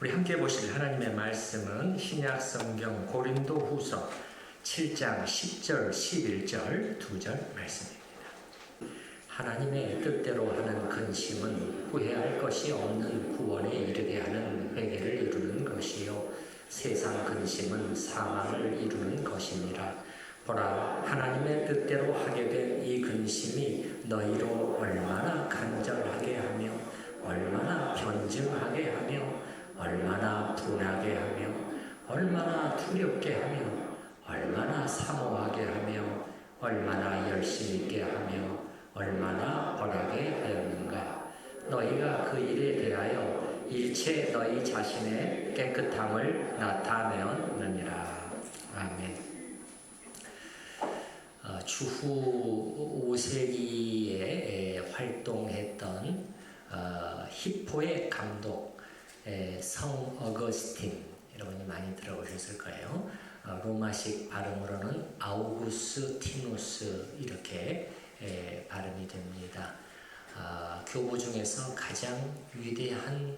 우리 함께 보실 하나님의 말씀은 신약 성경 고린도후서 7장 10절, 11절, 2절 말씀입니다. 하나님의 뜻대로 하는 근심은 후회할 것이 없는 구원에 이르게 하는 회개를 이루는 것이요 세상 근심은 사망을 이루는 것이니라. 보라, 하나님의 뜻대로 하게 된 이 근심이 너희로 얼마나 간절하게 하며 얼마나 변증하게 하며 얼마나 분하게 하며 얼마나 두렵게 하며 얼마나 사모하게 하며 얼마나 열심 있게 하며 얼마나 벌하게 하였는가. 너희가 그 일에 대하여 일체 너희 자신의 깨끗함을 나타내었느니라. 아멘. 주후 5세기에 활동했던 히포의 감독 성 어거스틴, 여러분이 많이 들어보셨을 거예요. 로마식 발음으로는 아우구스티누스 이렇게 발음이 됩니다. 교부 중에서 가장 위대한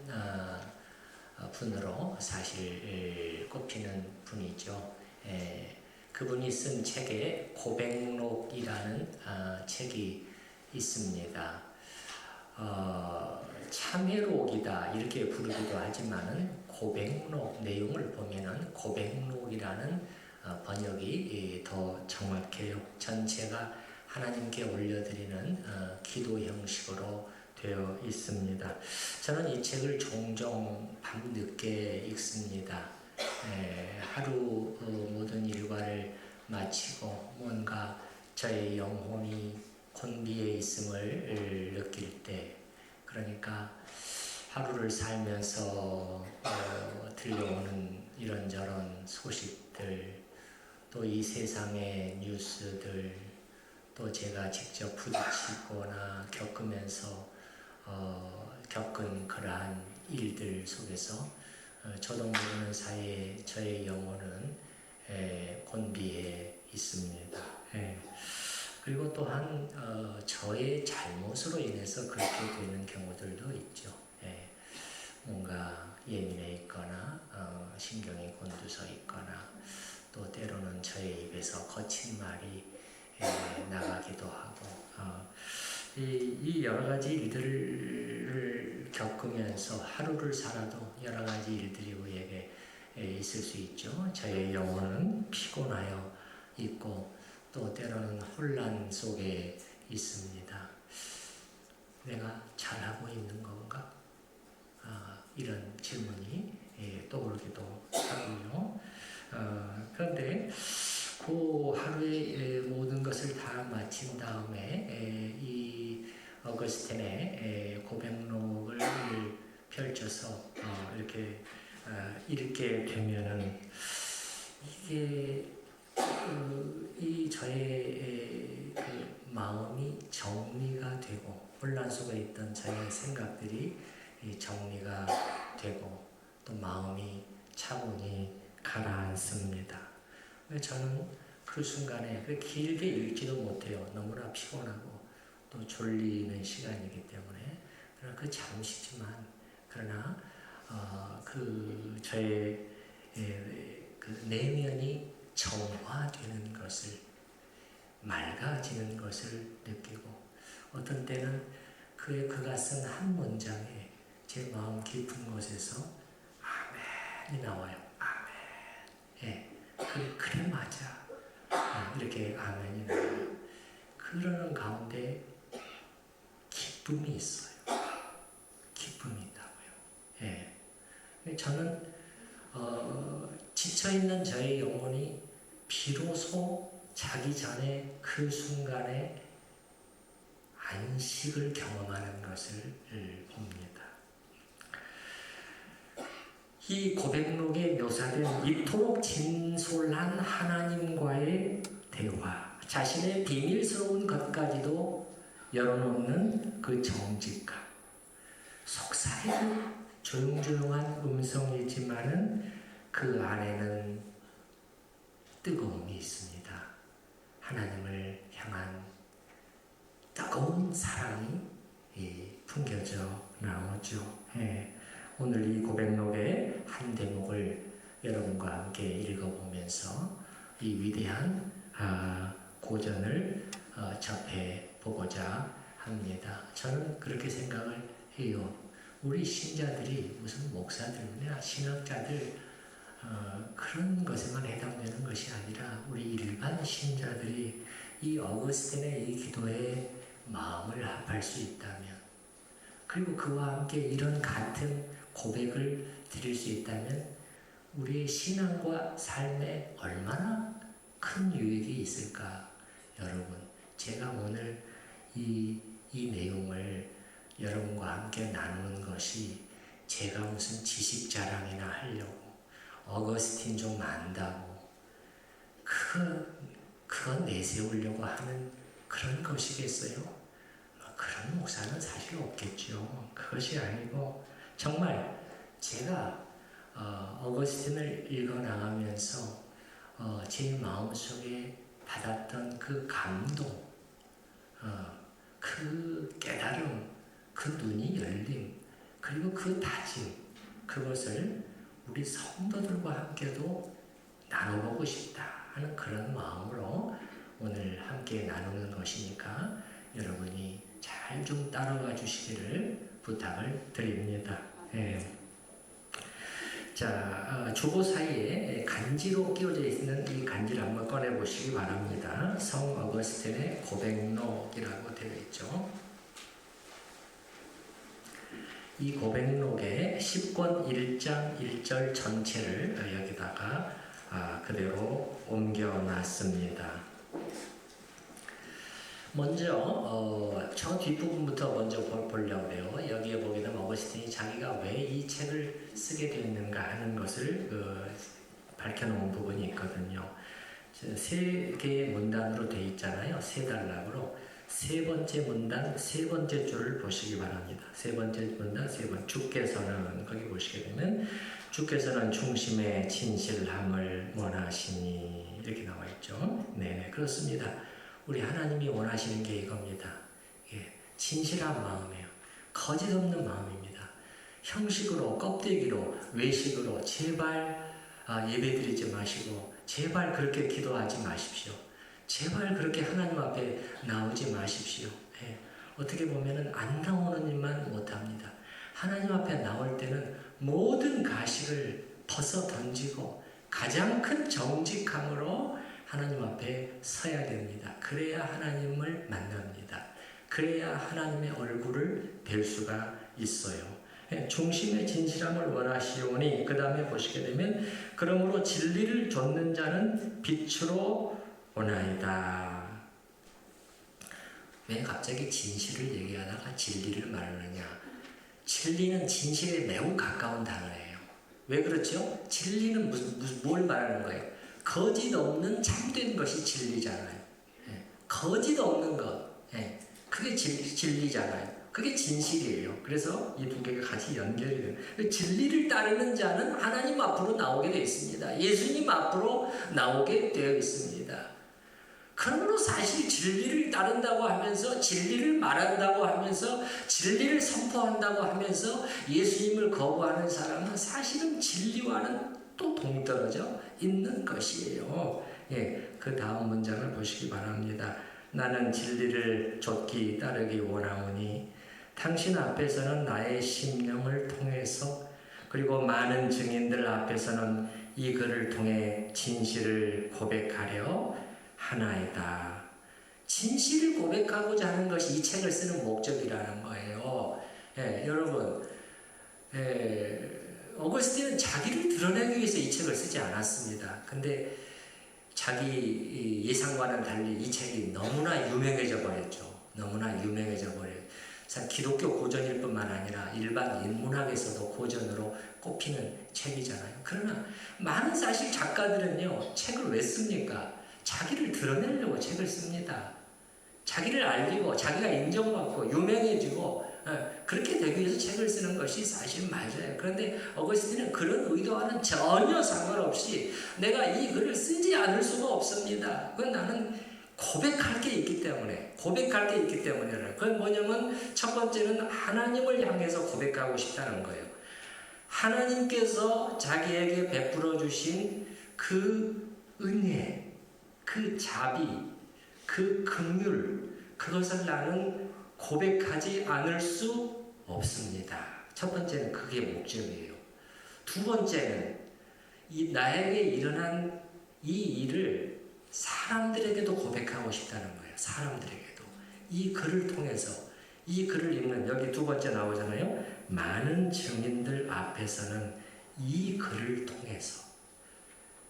분으로 사실 꼽히는 분이죠. 그분이 쓴 책에 고백록이라는 책이 있습니다. 참회록이다 이렇게 부르기도 하지만은 고백록 내용을 보면은 고백록이라는 번역이 더 정확해요. 전체가 하나님께 올려드리는 기도 형식으로 되어 있습니다. 저는 이 책을 종종 밤늦게 읽습니다. 하루 모든 일과를 마치고 뭔가 저의 영혼이 곤비에 있음을 느낄 때, 그러니까 하루를 살면서 들려오는 이런저런 소식들, 또 이 세상의 뉴스들, 또 제가 직접 부딪히거나 겪으면서 겪은 그러한 일들 속에서 저도 모르는 사이에 저의 영혼은 곤비에 있습니다. 그리고 또한 저의 잘못으로 인해서 그렇게 되는 경우들도 있죠. 뭔가 예민해 있거나 신경이 곤두서 있거나 또 때로는 저의 입에서 거친 말이 나가기도 하고 이 여러 가지 일들을 겪으면서 하루를 살아도 여러 가지 일들이 우리에게 있을 수 있죠. 저의 영혼은 피곤하여 있고 또 때로는 혼란 속에 있습니다. 내가 잘하고 있는 건가? 이런 질문이 떠오르기도 하고요. 그런데 그 하루의 모든 것을 다 마친 다음에 이 어거스틴의 고백록을 펼쳐서 이렇게 읽게 되면은 이게 이 저의 그 마음이 정리가 되고 혼란 속에 있던 저의 생각들이 정리가 되고 또 마음이 차분히 가라앉습니다. 저는 그 순간에 길게 읽지도 못해요. 너무나 피곤하고 또 졸리는 시간이기 때문에. 그러나 그 잠시지만 그러나 그 저의 그 내면이 정화되는 것을, 맑아지는 것을 느끼고 어떤 때는 그가 쓴 한 문장에 제 마음 깊은 곳에서 아멘이 나와요. 아멘. 그래 맞아. 이렇게 아멘이 나와요. 그러는 가운데 기쁨이 있어요. 기쁨이 있다고요. 저는 지쳐있는 저의 영혼이 비로소 자기 전에 그 순간에 안식을 경험하는 것을 봅니다. 이 고백록에 묘사된 이토록 진솔한 하나님과의 대화, 자신의 비밀스러운 것까지도 열어놓는 그 정직감, 속삭이는 조용조용한 음성이지만은 그 안에는 뜨거움이 있습니다. 하나님을 향한 뜨거운 사랑이 풍겨져 나오죠. 오늘 이 고백록에 이 위대한 고전을 접해 보고자 합니다. 저는 그렇게 생각을 해요. 우리 신자들이 무슨 목사들이나 신학자들 그런 것에만 해당되는 것이 아니라 우리 일반 신자들이 이 어거스틴의 이 기도에 마음을 합할 수 있다면, 그리고 그와 함께 이런 같은 고백을 드릴 수 있다면 우리의 신앙과 삶에 얼마나 큰 유익이 있을까. 여러분, 제가 오늘 이 내용을 여러분과 함께 나누는 것이 제가 무슨 지식 자랑이나 하려고, 어거스틴 좀 안다고 그거 내세우려고 하는 그런 것이겠어요? 그런 목사는 사실 없겠죠. 그것이 아니고 정말 제가 어거스틴을 읽어나가면서 제 마음속에 받았던 그 감동, 그 깨달음, 그 눈이 열림, 그리고 그 다짐, 그것을 우리 성도들과 함께도 나눠보고 싶다 하는 그런 마음으로 오늘 함께 나누는 것이니까 여러분이 잘 좀 따라와 주시기를 부탁을 드립니다. 예. 자, 주보 사이에 간지로 끼워져 있는 이 간지를 한번 꺼내 보시기 바랍니다. 성 어거스틴의 고백록이라고 되어 있죠. 이 고백록의 10권 1장 1절 전체를 여기다가 그대로 옮겨놨습니다. 먼저 저 뒷부분부터 먼저 보려고 해요. 여기에 보게 되면 어거스틴이 자기가 왜 이 책을 쓰게 되었는가 하는 것을 밝혀놓은 부분이 있거든요. 세 개의 문단으로 되어 있잖아요. 세 단락으로. 세 번째 문단, 세 번째 줄을 보시기 바랍니다. 세 번째 문단, 주께서는, 거기 보시게 되면 주께서는 중심의 진실함을 원하시니 이렇게 나와 있죠. 네, 그렇습니다. 우리 하나님이 원하시는 게 이겁니다. 예, 진실한 마음이에요. 거짓 없는 마음입니다. 형식으로, 껍데기로, 외식으로 제발 예배드리지 마시고 제발 그렇게 기도하지 마십시오. 제발 그렇게 하나님 앞에 나오지 마십시오. 예, 어떻게 보면은 안 나오는 일만 못합니다. 하나님 앞에 나올 때는 모든 가식을 벗어 던지고 가장 큰 정직함으로 하나님 앞에 서야 됩니다. 그래야 하나님을 만납니다. 그래야 하나님의 얼굴을 뵐 수가 있어요. 중심의 진실함을 원하시오니, 그 다음에 보시게 되면 그러므로 진리를 좇는 자는 빛으로 오나이다. 왜 갑자기 진실을 얘기하다가 진리를 말하느냐? 진리는 진실에 매우 가까운 단어예요. 왜 그렇죠? 진리는 뭘 말하는 거예요? 거짓 없는 참된 것이 진리잖아요. 예, 거짓 없는 것, 예, 그게 진리잖아요. 그게 진실이에요. 그래서 이 두 개가 같이 연결이 돼요. 진리를 따르는 자는 하나님 앞으로 나오게 되어 있습니다. 예수님 앞으로 나오게 되어 있습니다. 그러므로 사실 진리를 따른다고 하면서, 진리를 말한다고 하면서, 진리를 선포한다고 하면서 예수님을 거부하는 사람은 사실은 진리와는 또 동떨어져 있는 것이에요. 예, 그 다음 문장을 보시기 바랍니다. 나는 진리를 좇기 따르기 원하오니 당신 앞에서는 나의 심령을 통해서, 그리고 많은 증인들 앞에서는 이 글을 통해 진실을 고백하려 하나이다. 진실을 고백하고자 하는 것이 이 책을 쓰는 목적이라는 거예요. 예, 여러분, 어거스틴은 자기를 드러내기 위해서 이 책을 쓰지 않았습니다. 근데 자기 예상과는 달리 이 책이 너무나 유명해져 버렸죠. 너무나 유명해져 버려요. 기독교 고전일 뿐만 아니라 일반 인문학에서도 고전으로 꼽히는 책이잖아요. 그러나 많은 사실 작가들은요, 책을 왜 씁니까? 자기를 드러내려고 책을 씁니다. 자기를 알리고 자기가 인정받고 유명해지고 그렇게 되기 위해서 책을 쓰는 것이 사실 맞아요. 그런데 어거스틴은 그런 의도와는 전혀 상관없이 내가 이 글을 쓰지 않을 수가 없습니다. 그건 나는 고백할 게 있기 때문에, 그건 뭐냐면 첫 번째는 하나님을 향해서 고백하고 싶다는 거예요. 하나님께서 자기에게 베풀어 주신 그 은혜, 그 자비, 그 긍휼, 그것을 나는 고백하지 않을 수 없습니다. 첫 번째는 그게 목적이에요. 두 번째는 이 나에게 일어난 이 일을 사람들에게도 고백하고 싶다는 거예요. 사람들에게도. 이 글을 통해서, 이 글을 읽는, 여기 두 번째 나오잖아요. 많은 증인들 앞에서는 이 글을 통해서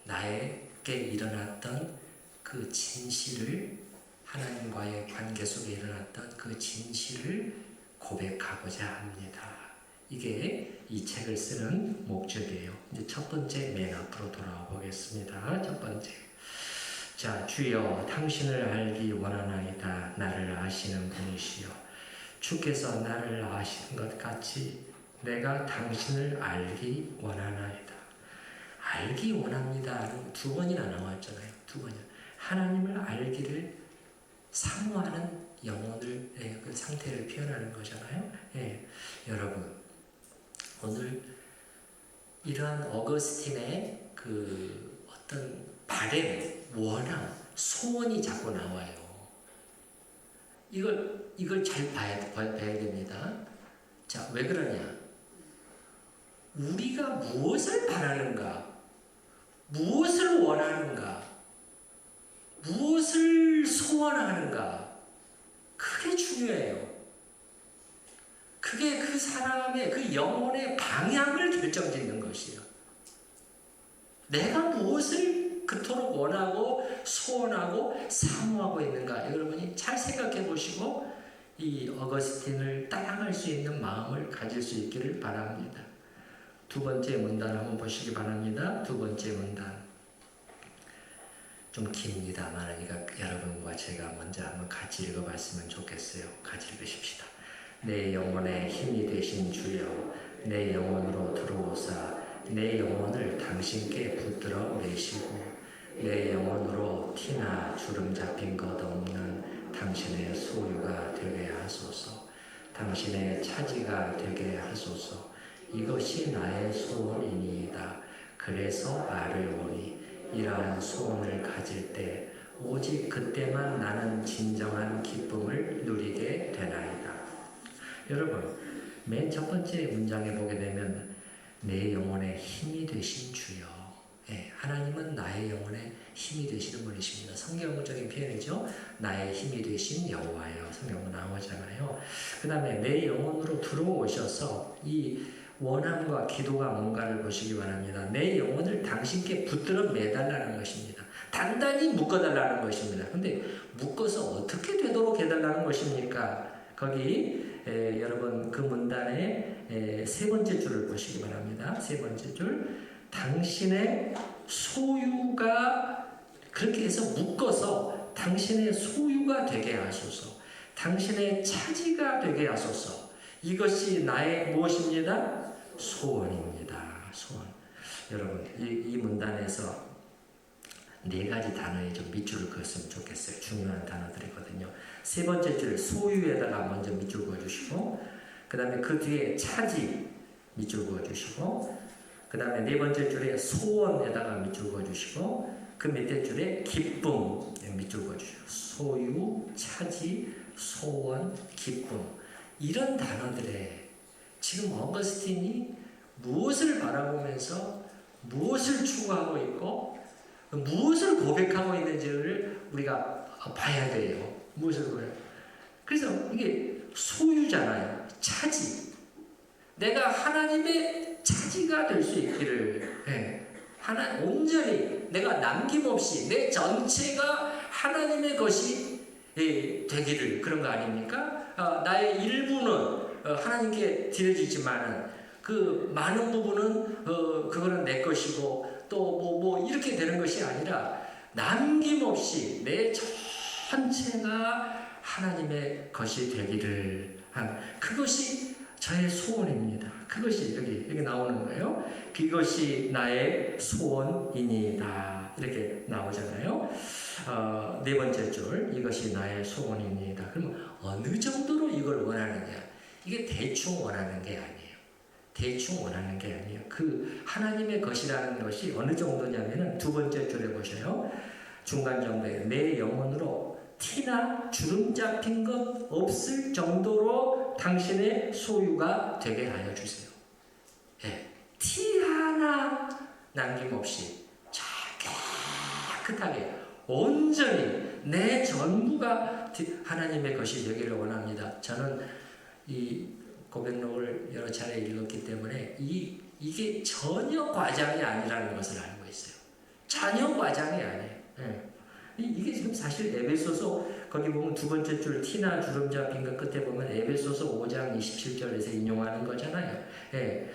나에게 일어났던 그 진실을, 하나님과의 관계 속에 일어났던 그 진실을 고백하고자 합니다. 이게 이 책을 쓰는 목적이에요. 이제 첫 번째 맨 앞으로 돌아와 보겠습니다. 첫 번째. 자, 주여 당신을 알기 원하나이다. 나를 아시는 분이시여. 주께서 나를 아시는 것 같이 내가 당신을 알기 원하나이다. 알기 원합니다. 두 번이나 나왔잖아요. 두 번이나. 하나님을 알기를 사모하는 영혼을, 그 상태를 표현하는 거잖아요. 여러분, 오늘 이러한 어거스틴의 그 어떤 바램, 원함, 소원이 자꾸 나와요. 이걸 잘 봐야 됩니다. 자, 왜 그러냐? 우리가 무엇을 바라는가? 무엇을 원하는가? 무엇을 소원하는가? 그게 중요해요. 그게 그 사람의, 그 영혼의 방향을 결정짓는 것이에요. 내가 무엇을 그토록 원하고 소원하고 사모하고 있는가? 여러분이 잘 생각해 보시고 이 어거스틴을 따라갈 수 있는 마음을 가질 수 있기를 바랍니다. 두 번째 문단 한번 보시기 바랍니다. 두 번째 문단. 좀 깁니다만 여러분과 제가 먼저 한번 같이 읽어봤으면 좋겠어요. 같이 읽으십시다. 내 영혼의 힘이 되신 주여, 내 영혼으로 들어오사 내 영혼을 당신께 붙들어 내시고 내 영혼으로 티나 주름 잡힌 것 없는 당신의 소유가 되게 하소서. 당신의 차지가 되게 하소서. 이것이 나의 소원이니이다. 그래서 아뢰오니 이러한 소원을 가질 때 오직 그때만 나는 진정한 기쁨을 누리게 되나이다. 여러분, 맨 첫 번째 문장에 보게 되면 내 영혼의 힘이 되신 주여. 하나님은 나의 영혼의 힘이 되시는 분이십니다. 성경적인 표현이죠. 나의 힘이 되신 여호와여. 성경으로 나오잖아요. 그 다음에 내 영혼으로 들어오셔서 이 원함과 기도가 뭔가를 보시기 바랍니다. 내 영혼을 당신께 붙들어 매달라는 것입니다. 단단히 묶어달라는 것입니다. 근데 묶어서 어떻게 되도록 해달라는 것입니까? 거기 여러분 그 문단의 세 번째 줄을 보시기 바랍니다. 세 번째 줄. 당신의 소유가, 그렇게 해서 묶어서 당신의 소유가 되게 하소서. 당신의 차지가 되게 하소서. 이것이 나의 무엇입니다? 소원입니다. 소원. 여러분, 이 문단에서 네 가지 단어에 좀 밑줄을 그었으면 좋겠어요. 중요한 단어들이거든요. 세 번째 줄 소유에다가 먼저 밑줄 그어주시고, 그 다음에 그 뒤에 차지 밑줄 그어주시고, 그 다음에 네 번째 줄에 소원에다가 밑줄 그어주시고, 그 밑에 줄에 기쁨 밑줄 그어주시고, 소유, 차지, 소원, 기쁨. 이런 단어들에 지금 어거스틴이 무엇을 바라보면서 무엇을 추구하고 있고 무엇을 고백하고 있는지를 우리가 봐야 돼요. 무엇을 고백? 그래서 이게 소유잖아요. 차지. 내가 하나님의 차지가 될 수 있기를, 온전히 내가 남김없이 내 전체가 하나님의 것이 되기를, 그런 거 아닙니까? 나의 일부는 하나님께 드려지지만은 그 많은 부분은 그거는 내 것이고 또 이렇게 되는 것이 아니라 남김없이 내 전체가 하나님의 것이 되기를 한, 그것이 저의 소원입니다. 그것이 여기 나오는 거예요. 그것이 나의 소원이니이다. 이렇게 나오잖아요. 네 번째 줄, 이것이 나의 소원이니이다. 그러면 어느 정도로 이걸 원하느냐? 이게 대충 원하는 게 아니에요. 대충 원하는 게 아니에요. 그 하나님의 것이라는 것이 어느 정도냐면은 두 번째 줄에 보셔요. 중간 정도에 내 영혼으로 티나 주름 잡힌 것 없을 정도로 당신의 소유가 되게 하여 주세요. 예, 티 하나 남김없이 깨끗하게 온전히 내 전부가 하나님의 것이 되기를 원합니다. 저는 이 고백록을 여러 차례 읽었기 때문에 이게 전혀 과장이 아니라는 것을 알고 있어요. 전혀 과장이 아니에요. 예. 이게 지금 사실 에베소서 거기 보면 두 번째 줄 티나 주름 잡힌 것 끝에 보면 에베소서 5장 27절에서 인용하는 거잖아요. 예.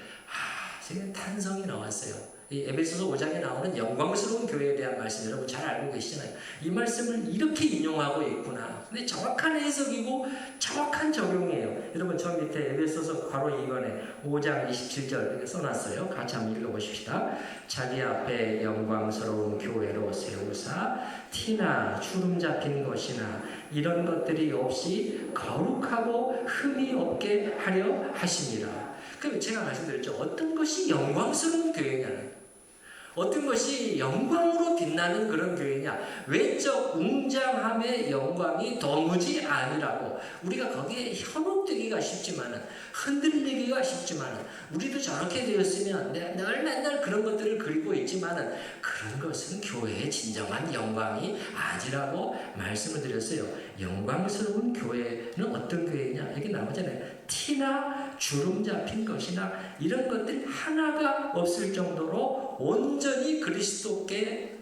지금 탄성이 나왔어요. 이 에베소서 5장에 나오는 영광스러운 교회에 대한 말씀 여러분 잘 알고 계시잖아요. 이 말씀을 이렇게 인용하고 있구나. 근데 정확한 해석이고 정확한 적용이에요. 여러분 저 밑에 에베소서 괄호 2번에 5장 27절 이렇게 써놨어요. 같이 한번 읽어보십시다. 자기 앞에 영광스러운 교회로 세우사 티나 주름 잡힌 것이나 이런 것들이 없이 거룩하고 흠이 없게 하려 하시니라. 그럼 제가 말씀드렸죠. 어떤 것이 영광스러운 교회냐는, 어떤 것이 영광으로 빛나는 그런 교회냐, 외적 웅장함의 영광이 도무지 아니라고. 우리가 거기에 현혹되기가 쉽지만은, 흔들리기가 쉽지만은, 우리도 저렇게 되었으면 늘 맨날 그런 것들을 그리고 있지만은 그런 것은 교회의 진정한 영광이 아니라고 말씀을 드렸어요. 영광스러운 교회는 어떤 교회냐? 여기 나오잖아요. 티나 주름 잡힌 것이나 이런 것들이 하나가 없을 정도로 온전히 그리스도께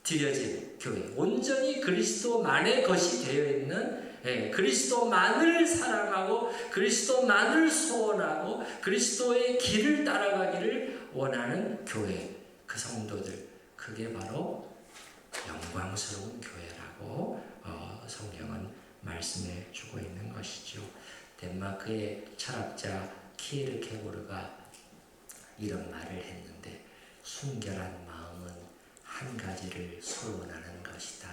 드려진 교회, 온전히 그리스도만의 것이 되어 있는, 그리스도만을 사랑하고 그리스도만을 소원하고 그리스도의 길을 따라가기를 원하는 교회, 그 성도들, 그게 바로 영광스러운 교회라고 성경은 말씀해 주고 있는 것이죠. 덴마크의 철학자 키에르케고르가 이런 말을 했는데, 순결한 마음은 한 가지를 소원하는 것이다.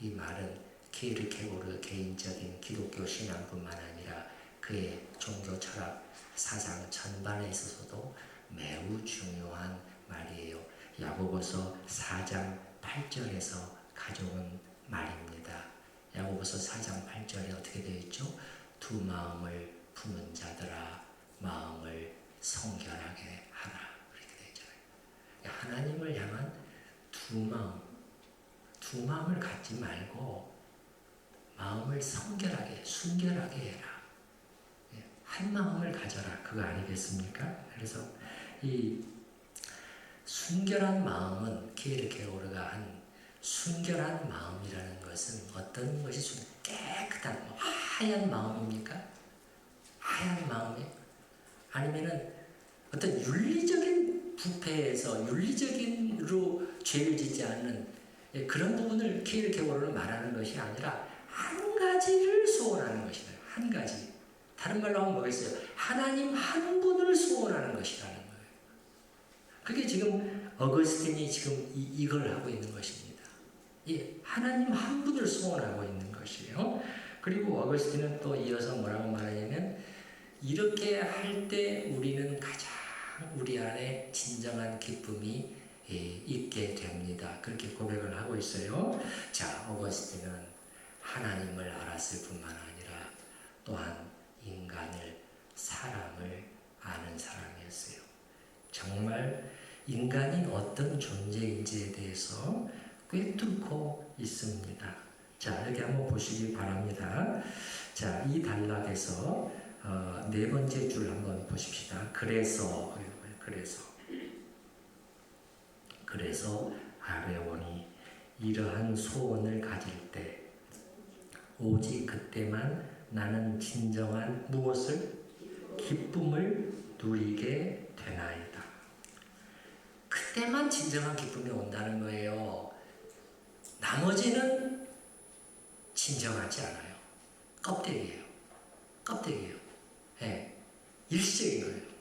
이 말은 키에르케고르 개인적인 기독교 신앙뿐만 아니라 그의 종교 철학 사상 전반에 있어서도 매우 중요한 말이에요. 야고보서 4장 8절에서 가져온 말입니다. 야고보서 4장 8절에 어떻게 되어 있죠? 두 마음을 품은 자들아 마음을 성결하게 하라. 그렇게 되어 있잖아요. 하나님을 향한 두 마음을 갖지 말고 마음을 성결하게, 순결하게 해라. 한 마음을 가져라. 그거 아니겠습니까? 그래서 이 순결한 마음은 키에르케고르가 한 순결한 마음이라는 것은 어떤 것이 깨끗한 하얀 마음입니까? 하얀 마음이 아니면은 어떤 윤리적인 부패에서 윤리적인으로 죄를 짓지 않는 그런 부분을 키에르케고르는 말하는 것이 아니라 한 가지를 소원하는 것이다. 한 가지. 다른 말로 하면 뭐겠어요? 하나님 한 분을 소원하는 것이라는 거예요. 그게 지금 어거스틴이 지금 이걸 하고 있는 것입니다. 예, 하나님 한 분을 소원하고 있는 것이에요. 그리고 어거스틴은 또 이어서 뭐라고 말하냐면, 이렇게 할 때 우리는 가장 우리 안에 진정한 기쁨이 있게 됩니다. 그렇게 고백을 하고 있어요. 자, 어거스틴은 하나님을 알았을 뿐만 아니라 또한 인간을, 사람을 아는 사람이었어요. 정말 인간이 어떤 존재인지에 대해서 꿰뚫고 있습니다. 자, 여기 한번 보시기 바랍니다. 자, 이 단락에서 네 번째 줄 한번 보십시다. 그래서 아뢰오니 이러한 소원을 가질 때 오직 그때만 나는 진정한 무엇을? 기쁨을 누리게 되나이다. 그때만 진정한 기쁨이 온다는 거예요. 나머지는 진정하지 않아요. 껍데기예요. 예, 일시적인 거예요.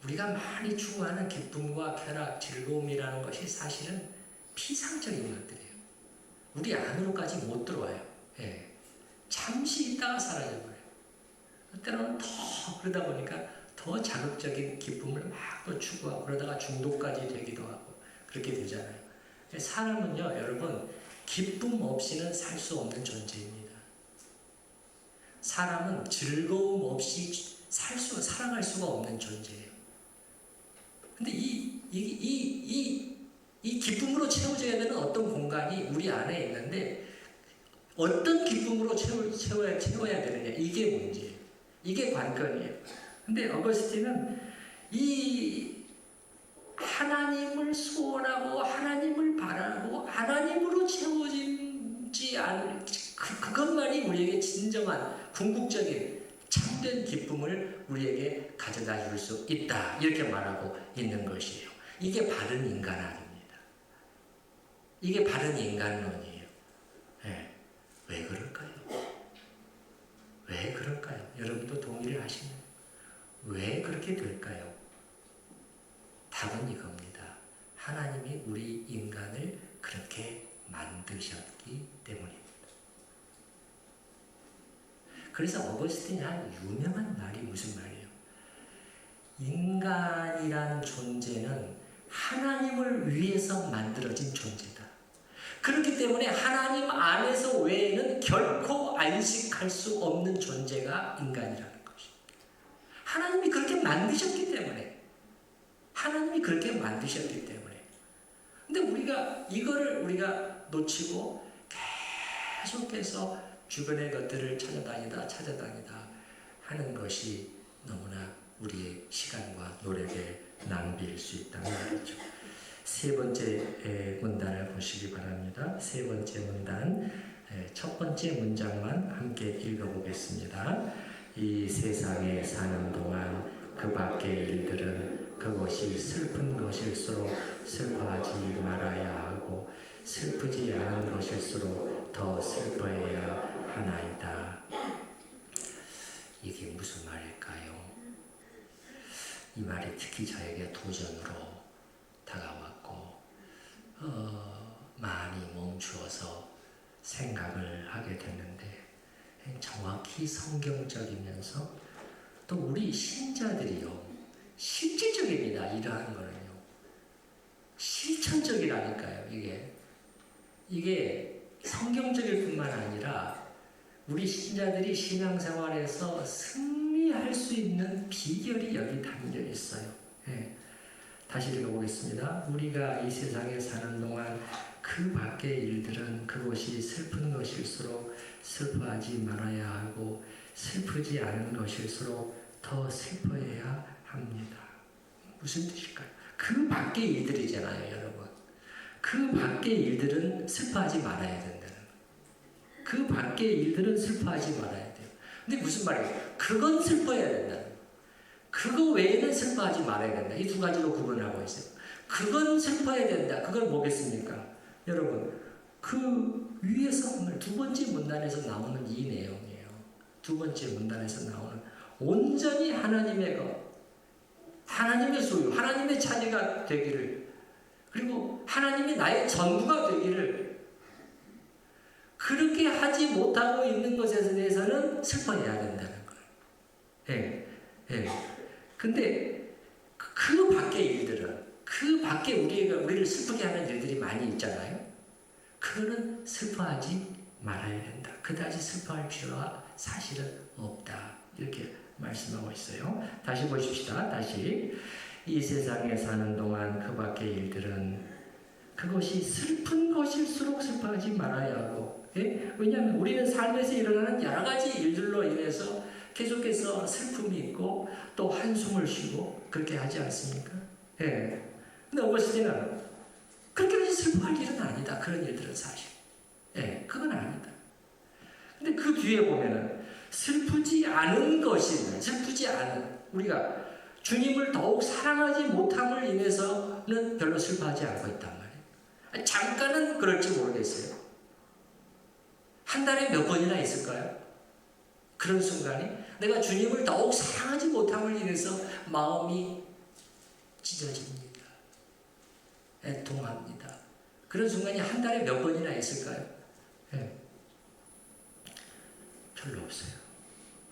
우리가 많이 추구하는 기쁨과 쾌락, 즐거움이라는 것이 사실은 피상적인 것들이에요. 우리 안으로까지 못 들어와요. 예, 잠시 있다가 사라져버려요. 때로는 더 그러다 보니까 더 자극적인 기쁨을 막 또 추구하고 그러다가 중독까지 되기도 하고, 그렇게 되잖아요. 사람은요, 여러분, 기쁨 없이는 살 수 없는 존재입니다. 사람은 즐거움 없이 살아갈 수가 없는 존재예요. 근데 이 기쁨으로 채워져야 되는 어떤 공간이 우리 안에 있는데, 어떤 기쁨으로 채워야 되느냐, 이게 문제예요. 이게 관건이에요. 근데 어거스틴은 이 하나님을 소원하고 하나님을 바라고 하나님으로 채워지지 않은 그것만이 우리에게 진정한 궁극적인 참된 기쁨을 우리에게 가져다 줄 수 있다, 이렇게 말하고 있는 것이에요. 이게 바른 인간학입니다. 이게 바른 인간론이에요. 네. 왜 그럴까요? 왜 그럴까요? 여러분도 동의를 하시나요? 왜 그렇게 될까요? 답은 이겁니다. 하나님이 우리 인간을 그렇게 만드셨기 때문입니다. 그래서 어거스틴이 한 유명한 말이 무슨 말이에요? 인간이라는 존재는 하나님을 위해서 만들어진 존재다. 그렇기 때문에 하나님 안에서 외에는 결코 안식할 수 없는 존재가 인간이라는 것입니다. 하나님이 그렇게 만드셨기 때문에. 하나님이 그렇게 만드셨기 때문에. 근데 이거를 우리가 놓치고 계속해서 주변의 것들을 찾아다니다 하는 것이 너무나 우리의 시간과 노력의 낭비일 수 있다는 말이죠. 세 번째 문단을 보시기 바랍니다. 세 번째 문단, 첫 번째 문장만 함께 읽어보겠습니다. 이 세상에 사는 동안 그 밖의 일들은 그것이 슬픈 것일수록 슬퍼하지 말아야 하고 슬프지 않은 것일수록 더 슬퍼해야 하나이다. 이게 무슨 말일까요? 이 말이 특히 저에게 도전으로 다가왔고 많이 멈추어서 생각을 하게 됐는데, 정확히 성경적이면서 또 우리 신자들이요, 실질적입니다. 이러한 거는요, 실천적이라니까요. 이게 성경적일 뿐만 아니라 우리 신자들이 신앙생활에서 승리할 수 있는 비결이 여기 담겨 있어요. 다시 읽어보겠습니다. 우리가 이 세상에 사는 동안 그 밖의 일들은 그것이 슬픈 것일수록 슬퍼하지 말아야 하고 슬프지 않은 것일수록 더 슬퍼해야 합니다. 무슨 뜻일까요? 그 밖의 일들이잖아요, 여러분. 그 밖의 일들은 슬퍼하지 말아야 된다는 거예요. 그 밖의 일들은 슬퍼하지 말아야 돼요. 근데 무슨 말이에요? 그건 슬퍼해야 된다는 거예요. 그거 외에는 슬퍼하지 말아야 된다. 이 두 가지로 구분하고 있어요. 그건 슬퍼해야 된다. 그건 뭐겠습니까? 여러분, 그 위에서 오늘 두 번째 문단에서 나오는 이 내용이에요. 두 번째 문단에서 나오는 온전히 하나님의 것, 하나님의 소유, 하나님의 자녀가 되기를, 그리고 하나님이 나의 전부가 되기를, 그렇게 하지 못하고 있는 것에 대해서는 슬퍼해야 된다는 거예요. 근데 그 밖의 일들은, 그 밖에 우리를 슬프게 하는 일들이 많이 있잖아요. 그거는 슬퍼하지 말아야 된다. 그다지 슬퍼할 필요가 사실은 없다. 이렇게 말씀하고 있어요. 다시 보십시다. 다시. 이 세상에 사는 동안 그 밖의 일들은 그것이 슬픈 것일수록 슬퍼하지 말아야 하고, 왜냐하면 우리는 삶에서 일어나는 여러 가지 일들로 인해서 계속해서 슬픔이 있고 또 한숨을 쉬고 그렇게 하지 않습니까? 근데 어거스틴은 그렇게까지 슬퍼할 일은 아니다. 그런 일들은 사실. 그건 아니다. 근데 그 뒤에 보면은 슬프지 않은 것이면, 슬프지 않은, 우리가 주님을 더욱 사랑하지 못함을 인해서는 별로 슬퍼하지 않고 있단 말이에요. 잠깐은 그럴지 모르겠어요. 한 달에 몇 번이나 있을까요? 그런 순간이 내가 주님을 더욱 사랑하지 못함을 인해서 마음이 찢어집니다. 애통합니다. 그런 순간이 한 달에 몇 번이나 있을까요? 별로 없어요.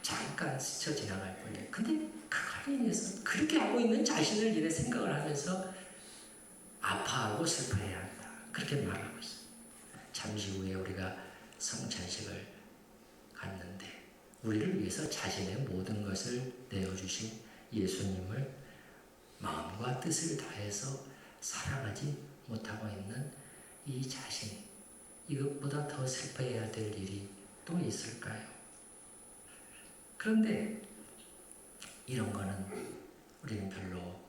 잠깐 스쳐 지나갈 뿐이에요. 근데 그걸 인해서 그렇게 하고 있는 자신을 인해 생각을 하면서 아파하고 슬퍼해야 한다. 그렇게 말하고 있어요. 잠시 후에 우리가 성찬식을 갖는데 우리를 위해서 자신의 모든 것을 내어주신 예수님을 마음과 뜻을 다해서 사랑하지 못하고 있는 이 자신, 이것보다 더 슬퍼해야 될 일이 또 있을까요? 그런데 이런 거는 우리는 별로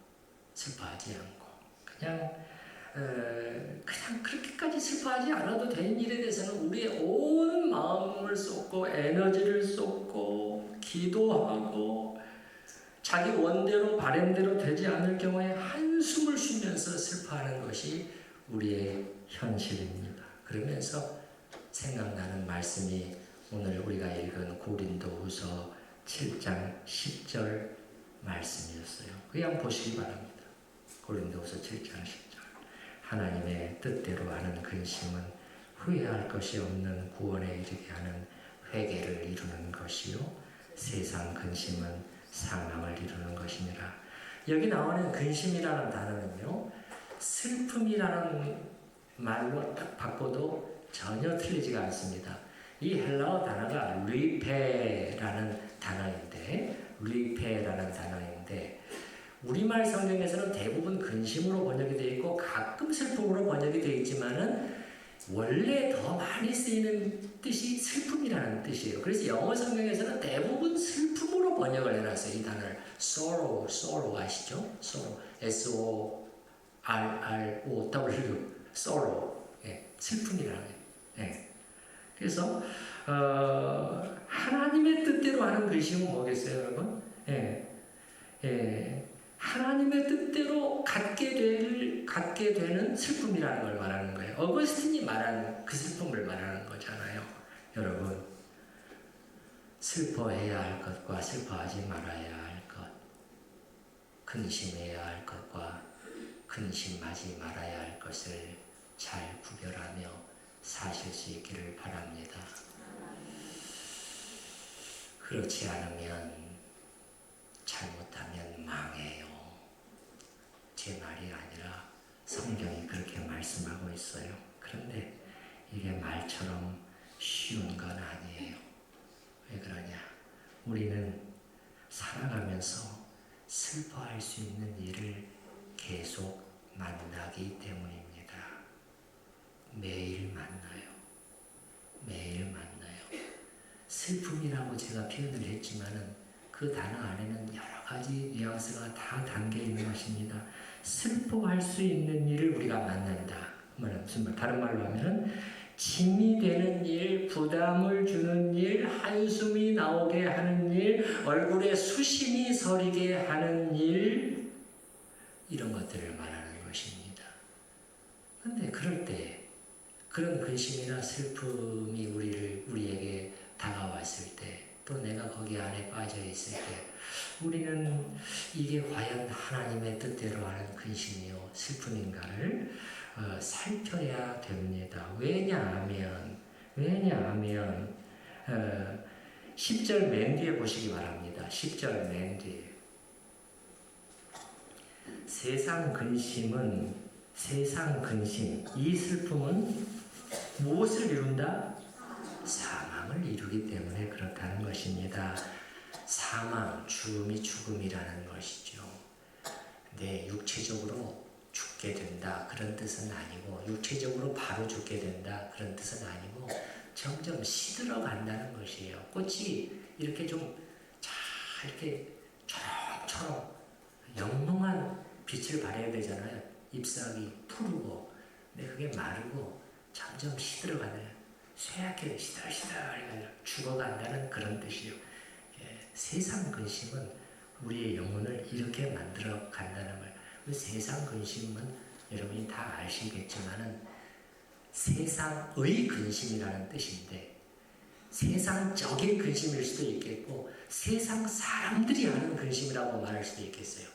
슬퍼하지 않고 그냥 그렇게까지 슬퍼하지 않아도 되는 일에 대해서는 우리의 온 마음을 쏟고 에너지를 쏟고 기도하고 자기 원대로 바램대로 되지 않을 경우에 한숨을 쉬면서 슬퍼하는 것이 우리의 현실입니다. 그러면서 생각나는 말씀이 오늘 우리가 읽은 고린도후서 7장 10절 말씀이었어요. 그냥 보시기 바랍니다. 고린도후서 7장 10절. 하나님의 뜻대로 하는 근심은 후회할 것이 없는 구원에 이르게 하는 회개를 이루는 것이요 세상 근심은 사망을 이루는 것이니라. 여기 나오는 근심이라는 단어는요, 슬픔이라는 말로 딱 바꿔도 전혀 틀리지가 않습니다. 이 헬라어 단어가 리페라는 단어인데 우리말 성경에서는 대부분 근심으로 번역이 되어 있고 가끔 슬픔으로 번역이 되어 있지만은 원래 더 많이 쓰이는 뜻이 슬픔이라는 뜻이에요. 그래서 영어 성경에서는 대부분 슬픔으로 번역을 해놨어요. 이 단어를 sorrow 아시죠? sorrow, S-O-R-R-O-W, sorrow, 슬픔이라는 거예요. 그래서 하나님의 뜻대로 하는 근심은 뭐겠어요, 여러분? 하나님의 뜻대로 갖게 되는 슬픔이라는 걸 말하는 거예요. 어거스틴이 말하는 그 슬픔을 말하는 거잖아요. 여러분, 슬퍼해야 할 것과 슬퍼하지 말아야 할 것, 근심해야 할 것과 근심하지 말아야 할 것을 잘 구별하며 사실 수 있기를 바랍니다. 그렇지 않으면 잘못하면 망해요. 제 말이 아니라 성경이 그렇게 말씀하고 있어요. 그런데 이게 말처럼 쉬운 건 아니에요. 왜 그러냐? 우리는 살아가면서 슬퍼할 수 있는 일을 계속 만나기 때문입니다. 매일 만나요. 슬픔이라고 제가 표현을 했지만은 그 단어 안에는 여러 가지 뉘앙스가 다 담겨 있는 것입니다. 슬퍼할 수 있는 일을 우리가 만난다. 무슨 말? 다른 말로 하면 짐이 되는 일, 부담을 주는 일, 한숨이 나오게 하는 일, 얼굴에 수심이 서리게 하는 일, 이런 것들을 말하는 것입니다. 그런데 그럴 때 그런 근심이나 슬픔이 우리에게 다가왔을 때, 또 내가 거기 안에 빠져 있을 때, 우리는 이게 과연 하나님의 뜻대로 하는 근심이요 슬픔인가를 살펴야 됩니다. 왜냐하면 10절 맨 뒤에 보시기 바랍니다. 10절 맨 뒤에 세상 근심, 이 슬픔은 무엇을 이룬다? 사망을 이루기 때문에 그렇다는 것입니다. 사망, 죽음이라는 것이죠. 네, 육체적으로 죽게 된다 그런 뜻은 아니고, 육체적으로 바로 죽게 된다 그런 뜻은 아니고, 점점 시들어 간다는 것이에요. 꽃이 이렇게 좀 이렇게 초롱초롱 영롱한 빛을 발해야 되잖아요. 잎사귀 푸르고, 근데 그게 마르고 점점 시들어가네요. 쇠약해 시들시들 죽어간다는 그런 뜻이에요. 세상 근심은 우리의 영혼을 이렇게 만들어 간다는 거예요. 세상 근심은 여러분이 다 아시겠지만은 세상의 근심이라는 뜻인데, 세상적인 근심일 수도 있겠고 세상 사람들이 하는 근심이라고 말할 수도 있겠어요.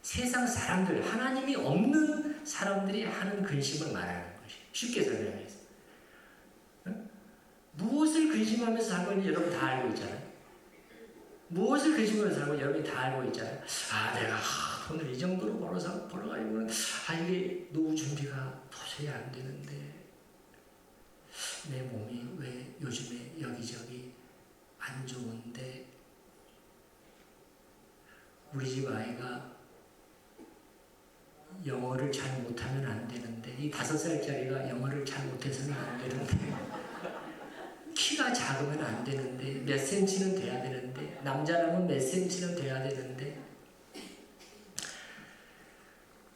세상 사람들, 하나님이 없는 사람들이 하는 근심을 말하는 것이 쉽게 설명해서 무엇을 근심하면서 살고 있는지 여러분 다 알고 있잖아요. 무엇을 근심하면서 살고 여러분이 다 알고 있잖아요. 내가 오늘 이 정도로 벌어가지고는 이게 노후 준비가 도저히 안 되는데 내 몸이 왜 요즘에 여기저기 안 좋은데 우리 집 아이가 영어를 잘 못하면 안 되는데 이 5살짜리가 영어를 잘 못해서는 안 되는데 키가 작으면 안 되는데 몇 센치는 돼야 되는데 남자라면 몇 센치는 돼야 되는데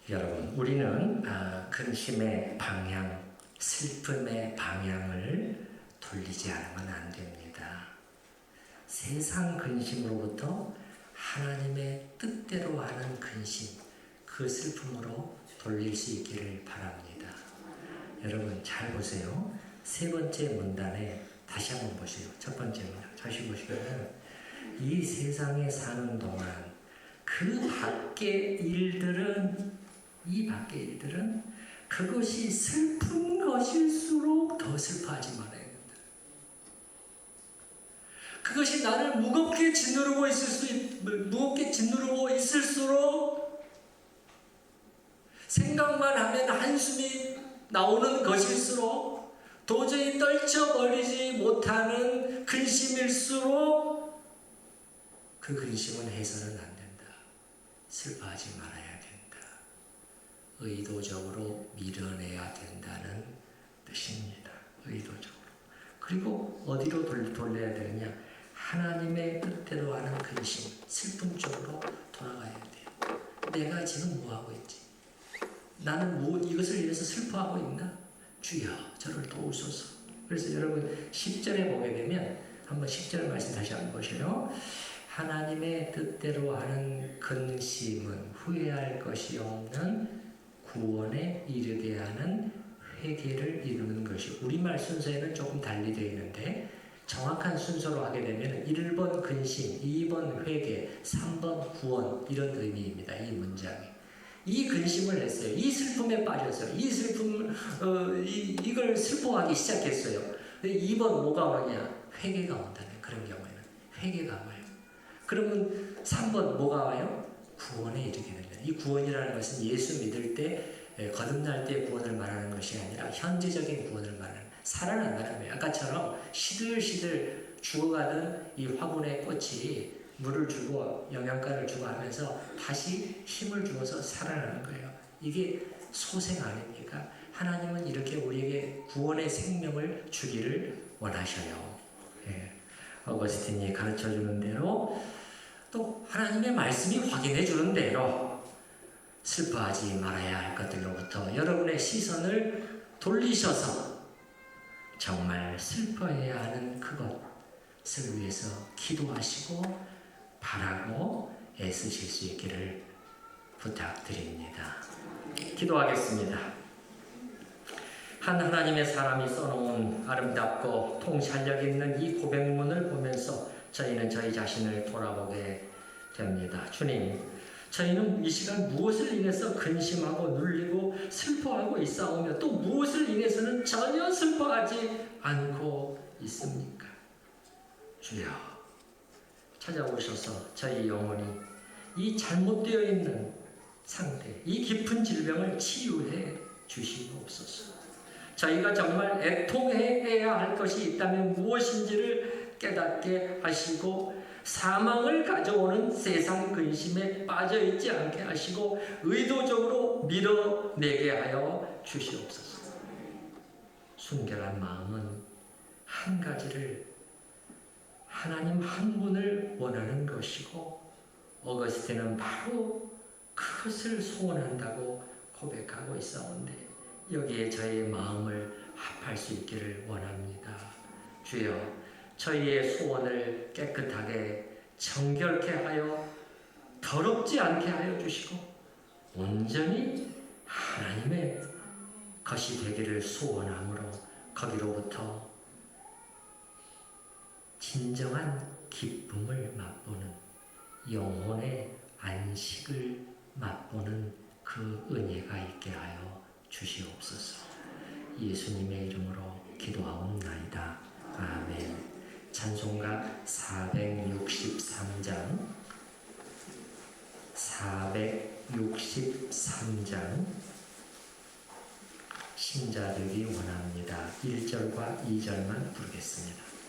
여러분 우리는 근심의 방향, 슬픔의 방향을 돌리지 않으면 안 됩니다. 세상 근심으로부터 하나님의 뜻대로 하는 근심, 그 슬픔으로 돌릴 수 있기를 바랍니다. 여러분 잘 보세요. 세 번째 문단에 다시 한번 보세요. 첫 번째 문단 다시 보시면 이 세상에 사는 동안 그 밖의 일들은 그것이 슬픈 것일수록 더 슬퍼하지 말아야 된다. 그것이 나를 무겁게 짓누르고 있을수록 생각만 하면 한숨이 나오는 것일수록 도저히 떨쳐버리지 못하는 근심일수록 그 근심은 해서는 안 된다. 슬퍼하지 말아야 된다. 의도적으로 밀어내야 된다는 뜻입니다. 의도적으로. 그리고 어디로 돌려야 되느냐? 하나님의 뜻대로 하는 근심, 슬픔 쪽으로 돌아가야 돼요. 내가 지금 뭐하고 있지? 나는 이것을 위해서 슬퍼하고 있나? 주여 저를 도우소서. 그래서 여러분 10절에 보게 되면 한번 10절 말씀 다시 한번 보세요. 하나님의 뜻대로 하는 근심은 후회할 것이 없는 구원에 이르게 하는 회개를 이루는 것이 우리말 순서에는 조금 달리 되어 있는데 정확한 순서로 하게 되면 1번 근심, 2번 회개, 3번 구원 이런 의미입니다. 이 문장이. 이 근심을 했어요. 이 슬픔에 빠졌어요. 이 슬픔, 이걸 슬퍼하기 시작했어요. 2번 뭐가 오느냐? 회개가 온다는 그런 경우에는. 회개가 와요. 그러면 3번 뭐가 와요? 구원에 이르게 된다. 이 구원이라는 것은 예수 믿을 때, 거듭날 때 구원을 말하는 것이 아니라 현재적인 구원을 말하는, 살아난다는 거예요. 아까처럼 시들시들 죽어가던 이 화분의 꽃이 물을 주고 영양가를 주고 하면서 다시 힘을 주어서 살아나는 거예요. 이게 소생 아닙니까? 하나님은 이렇게 우리에게 구원의 생명을 주기를 원하셔요. 어거스틴이 가르쳐주는 대로 또 하나님의 말씀이 확인해 주는 대로 슬퍼하지 말아야 할 것들로부터 여러분의 시선을 돌리셔서 정말 슬퍼해야 하는 그것을 위해서 기도하시고 바라고 애쓰실 수 있기를 부탁드립니다. 기도하겠습니다. 한 하나님의 사람이 써놓은 아름답고 통찰력 있는 이 고백문을 보면서 저희는 저희 자신을 돌아보게 됩니다. 주님, 저희는 이 시간 무엇을 인해서 근심하고 눌리고 슬퍼하고 있사오며 또 무엇을 인해서는 전혀 슬퍼하지 않고 있습니까? 주여, 찾아오셔서 저희 영혼이 이 잘못되어 있는 상태, 이 깊은 질병을 치유해 주시옵소서. 저희가 정말 애통해야 할 것이 있다면 무엇인지를 깨닫게 하시고 사망을 가져오는 세상 근심에 빠져있지 않게 하시고 의도적으로 밀어내게 하여 주시옵소서. 순결한 마음은 한 가지를, 하나님 한 분을 원하는 것이고 어거스틴은 바로 그것을 소원한다고 고백하고 있었는데 여기에 저희의 마음을 합할 수 있기를 원합니다. 주여, 저희의 소원을 깨끗하게 정결케 하여 더럽지 않게 하여 주시고 온전히 하나님의 것이 되기를 소원하므로 거기로부터 진정한 기쁨을 맛보는 영혼의 안식을 맛보는 그 은혜가 있게 하여 주시옵소서. 예수님의 이름으로 기도하옵나이다. 아멘. 찬송가 463장 463 3장 신자되기 원합니다. 1절과 2절만 부르겠습니다.